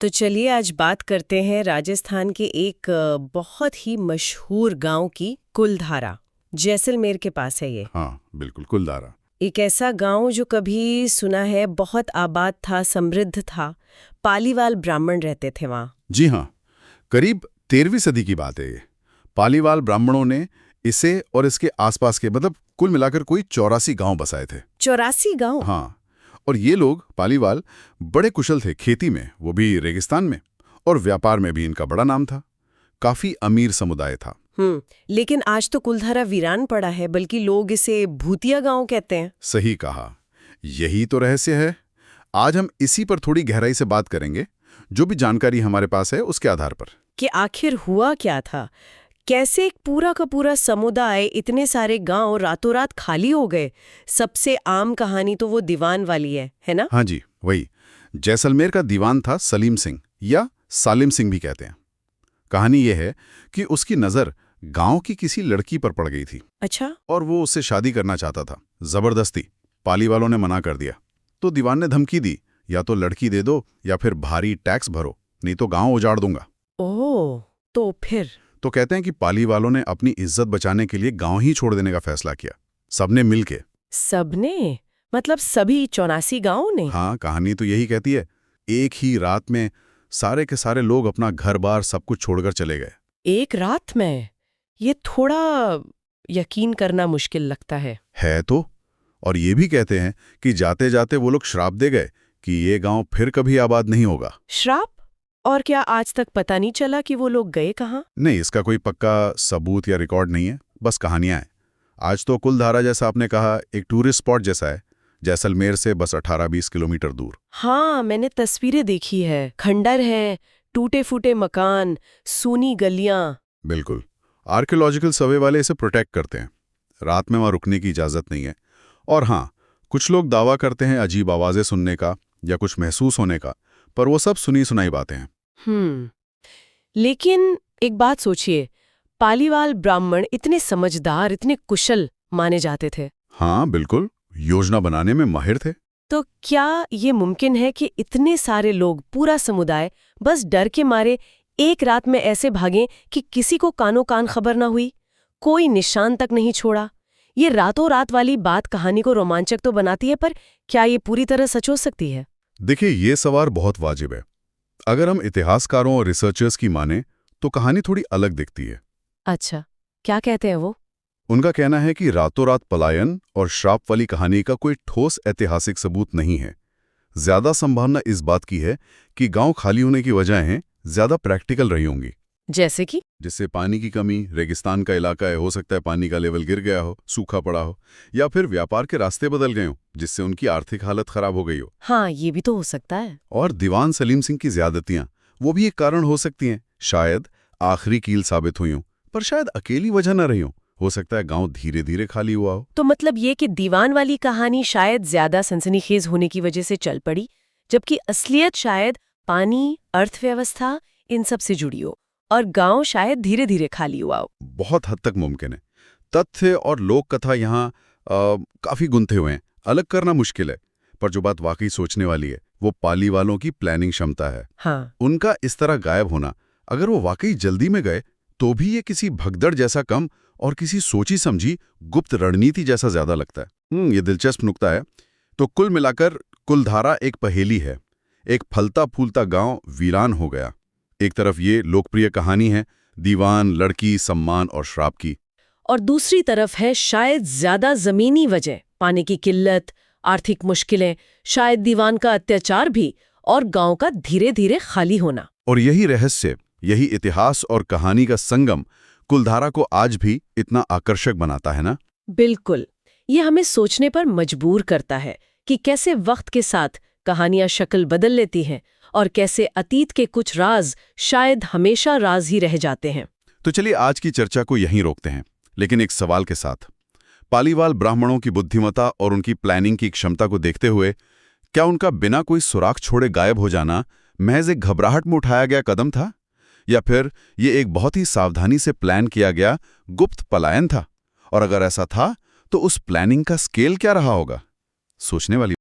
तो चलिए आज बात करते हैं राजस्थान के एक बहुत ही मशहूर गांव की, कुलधारा। जैसलमेर के पास है ये। हाँ बिल्कुल, कुलधारा। एक ऐसा गांव जो कभी सुना है बहुत आबाद था, समृद्ध था। पालीवाल ब्राह्मण रहते थे वहाँ। जी हाँ, करीब 13वीं सदी की बात है ये। पालीवाल ब्राह्मणों ने इसे और इसके आसपास के मतलब कुल मिलाकर कोई 84 गांव बसाए थे। 84 गांव? हाँ, और ये लोग पालीवाल बड़े कुशल थे खेती में, वो भी रेगिस्तान में, और व्यापार में भी इनका बड़ा नाम था। काफी अमीर समुदाय था। लेकिन आज तो कुलधारा वीरान पड़ा है, बल्कि लोग इसे भूतिया गांव कहते हैं। सही कहा, यही तो रहस्य है। आज हम इसी पर थोड़ी गहराई से बात करेंगे, जो भी जानकारी हमारे पास है उसके आधार पर। कि आखिर हुआ क्या था, कैसे एक पूरा का पूरा समुदाय, इतने सारे गांव रातों रात खाली हो गए। सबसे आम कहानी तो वो दीवान वाली है ना? हाँ जी, वही। जैसलमेर का दीवान था सलीम सिंह, या सालिम सिंह भी कहते हैं। कहानी यह है कि उसकी नज़र गांव की किसी लड़की पर पड़ गई थी। अच्छा। और वो उससे शादी करना चाहता था, जबरदस्ती। पाली वालों ने मना कर दिया, तो दीवान ने धमकी दी, या तो लड़की दे दो या फिर भारी टैक्स भरो, नहीं तो गांव उजाड़ दूंगा। ओह, तो फिर? तो कहते हैं कि पाली वालों ने अपनी इज्जत बचाने के लिए गांव ही छोड़ देने का फैसला किया, सबने मिलके। सबने? मतलब सभी 84 गांवों ने? हाँ, कहानी तो यही कहती है। एक ही रात में सारे के सारे लोग अपना घर बार सब कुछ छोड़कर चले गए। एक रात में? ये थोड़ा यकीन करना मुश्किल लगता है तो। और ये भी कहते हैं कि जाते जाते वो लोग श्राप दे गए कि ये गांव फिर कभी आबाद नहीं होगा। श्राप? और क्या आज तक पता नहीं चला कि वो लोग गए कहाँ? नहीं, इसका कोई पक्का सबूत या रिकॉर्ड नहीं है, बस कहानियां हैं। आज तो कुलधारा, जैसा आपने कहा, एक टूरिस्ट स्पॉट जैसा है, जैसलमेर से बस 18-20 किलोमीटर दूर। हाँ, मैंने तस्वीरें देखी है। खंडर है, टूटे फूटे मकान, सूनी गलियां। बिल्कुल। आर्कियोलॉजिकल सर्वे वाले इसे प्रोटेक्ट करते हैं। रात में वहां रुकने की इजाजत नहीं है। और हाँ, कुछ लोग दावा करते हैं अजीब आवाजें सुनने का या कुछ महसूस होने का, पर वो सब सुनी सुनाई बातें हैं। लेकिन एक बात सोचिए, पालीवाल ब्राह्मण इतने समझदार, इतने कुशल माने जाते थे। हाँ बिल्कुल, योजना बनाने में माहिर थे। तो क्या ये मुमकिन है कि इतने सारे लोग, पूरा समुदाय, बस डर के मारे एक रात में ऐसे भागें कि किसी को कानो कान खबर ना हुई, कोई निशान तक नहीं छोड़ा? ये रातों रात वाली बात कहानी को रोमांचक तो बनाती है, पर क्या ये पूरी तरह सच हो सकती है? देखिए, ये सवाल बहुत वाजिब है। अगर हम इतिहासकारों और रिसर्चर्स की माने तो कहानी थोड़ी अलग दिखती है। अच्छा, क्या कहते हैं वो? उनका कहना है कि रातों रात पलायन और श्राप वाली कहानी का कोई ठोस ऐतिहासिक सबूत नहीं है। ज्यादा संभावना इस बात की है कि गांव खाली होने की वजहें ज्यादा प्रैक्टिकल रही होंगी। जैसे कि? जिससे पानी की कमी, रेगिस्तान का इलाका है, हो सकता है पानी का लेवल गिर गया हो, सूखा पड़ा हो, या फिर व्यापार के रास्ते बदल गए हो, जिससे उनकी आर्थिक हालत खराब हो गई हो। हाँ, ये भी तो हो सकता है। और दीवान सलीम सिंह की ज्यादतियां, वो भी एक कारण हो सकती हैं। शायद आखिरी कील साबित हुई हो, पर शायद अकेली वजह न रही हो सकता है गांव धीरे धीरे खाली हुआ हो। तो मतलब ये कि दीवान वाली कहानी शायद ज्यादा सनसनीखेज होने की वजह से चल पड़ी, जबकि असलियत शायद पानी, अर्थव्यवस्था, इन सब से जुड़ी हो, और गांव शायद धीरे धीरे खाली हुआ हो। बहुत हद तक मुमकिन है। तथ्य और लोक कथा यहाँ काफी गुंथे हुए हैं, अलग करना मुश्किल है। पर जो बात वाकई सोचने वाली है, वो पाली वालों की प्लानिंग क्षमता है। हाँ। उनका इस तरह गायब होना, अगर वो वाकई जल्दी में गए, तो भी ये किसी भगदड़ जैसा कम और किसी सोची समझी गुप्त रणनीति जैसा ज्यादा लगता है। ये दिलचस्प नुक्ता है। तो कुल मिलाकर कुलधारा एक पहेली है। एक फलता फूलता गांव वीरान हो गया। एक तरफ ये लोकप्रिय कहानी है, दीवान, लड़की, सम्मान और श्राप की, और दूसरी तरफ है शायद ज्यादा जमीनी वजह, पानी की किल्लत, आर्थिक मुश्किलें, शायद दीवान का अत्याचार भी, और गांव का धीरे धीरे खाली होना। और यही रहस्य, यही इतिहास और कहानी का संगम कुलधारा को आज भी इतना आकर्षक बनाता है ना? बिल्कुल। ये हमें सोचने पर मजबूर करता है कि कैसे वक्त के साथ कहानियां शक्ल बदल लेती हैं, और कैसे अतीत के कुछ राज शायद हमेशा राज ही रह जाते हैं। तो चलिए आज की चर्चा को यहीं रोकते हैं, लेकिन एक सवाल के साथ। पालीवाल ब्राह्मणों की बुद्धिमत्ता और उनकी प्लानिंग की क्षमता को देखते हुए, क्या उनका बिना कोई सुराग छोड़े गायब हो जाना महज एक घबराहट में उठाया गया कदम था, या फिर ये एक बहुत ही सावधानी से प्लान किया गया गुप्त पलायन था? और अगर ऐसा था, तो उस प्लानिंग का स्केल क्या रहा होगा? सोचने वाली